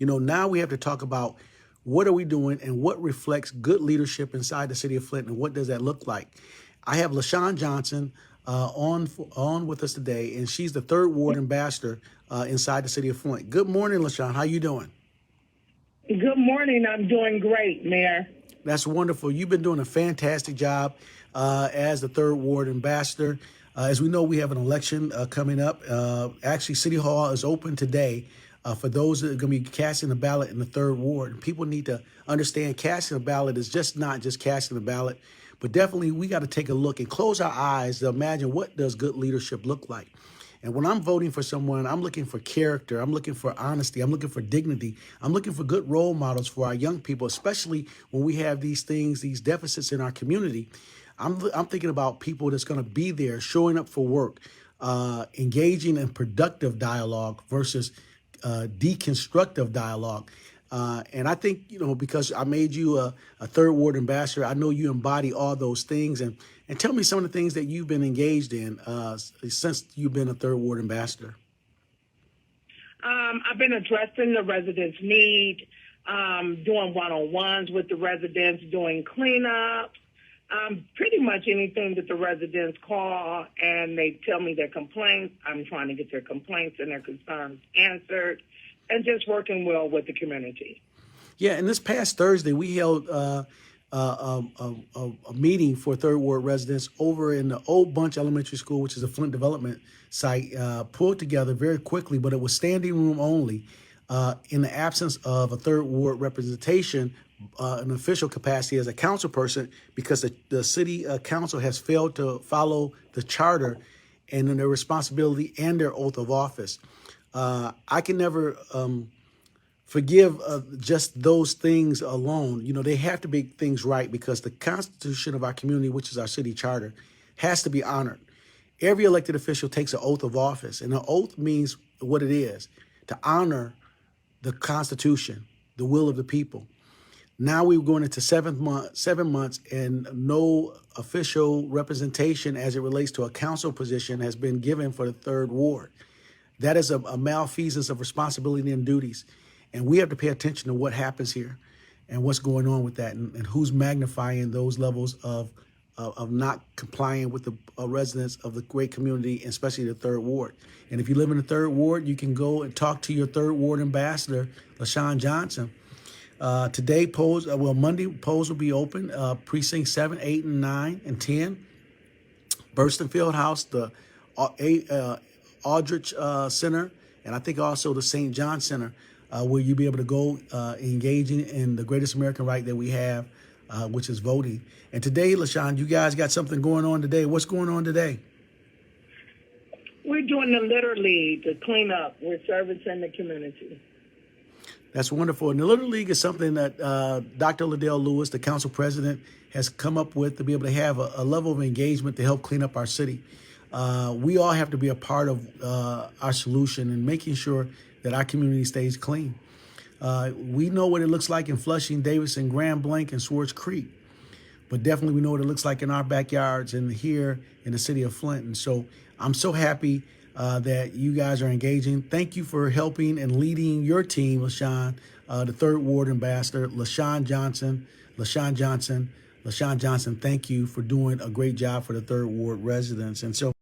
Now we have to talk about what are we doing and what reflects good leadership inside the city of Flint, and what does that look like? I have LaShawn Johnson on with us today, and she's the third ward ambassador inside the city of Flint. Good morning, LaShawn. How you doing? Good morning. I'm doing great, Mayor. That's wonderful. You've been doing a fantastic job as the third ward ambassador. As we know, we have an election coming up. Actually, City Hall is open today for those that are going to be casting a ballot in the third ward. People need to understand casting a ballot is just not just casting a ballot, but definitely we got to take a look and close our eyes to imagine what does good leadership look like. And when I'm voting for someone, I'm looking for character. I'm looking for honesty. I'm looking for dignity. I'm looking for good role models for our young people, especially when we have these things, these deficits in our community. I'm thinking about people that's going to be there, showing up for work, engaging in productive dialogue versus deconstructive dialogue. And I think, because I made you a third ward ambassador, I know you embody all those things. And tell me some of the things that you've been engaged in since you've been a third ward ambassador. I've been addressing the residents' need, doing one-on-ones with the residents, doing cleanup, pretty much anything that the residents call and they tell me their complaints. I'm trying to get their complaints and their concerns answered, and just working well with the community. Yeah, and this past Thursday, we held a meeting for third ward residents over in the Old Bunch Elementary School, which is a Flint development site, pulled together very quickly, but it was standing room only in the absence of a third ward representation, an official capacity as a council person, because the city council has failed to follow the charter and their responsibility and their oath of office. I can never forgive just those things alone. They have to be things right, because the Constitution of our community, which is our city charter, has to be honored. Every elected official takes an oath of office, and the oath means what it is, to honor the Constitution, the will of the people. Now we're going into 7 months, and no official representation as it relates to a council position has been given for the third ward. That is a malfeasance of responsibility and duties. And we have to pay attention to what happens here and what's going on with that, and who's magnifying those levels of not complying with the residents of the great community, especially the third ward. And if you live in the third ward, you can go and talk to your third ward ambassador, LaShawn Johnson. Today, Monday, polls will be open. Precincts 7, 8, and 9, and 10. Burston Fieldhouse, the Aldrich Center, and I think also the St. John Center, where you'll be able to go engaging in the greatest American right that we have, which is voting. And today, LaShawn, you guys got something going on today. What's going on today? We're doing the Litter League, the cleanup. We're servicing the community. That's wonderful. And the Little League is something that Dr. Liddell Lewis, the council president, has come up with to be able to have a level of engagement to help clean up our city. We all have to be a part of our solution and making sure that our community stays clean. We know what it looks like in Flushing, Davidson, Grand Blanc, and Swartz Creek, but definitely we know what it looks like in our backyards and here in the city of Flint. And so I'm so happy that you guys are engaging. Thank you for helping and leading your team, LaShawn, the third ward ambassador, LaShawn Johnson. Thank you for doing a great job for the third ward residents. And so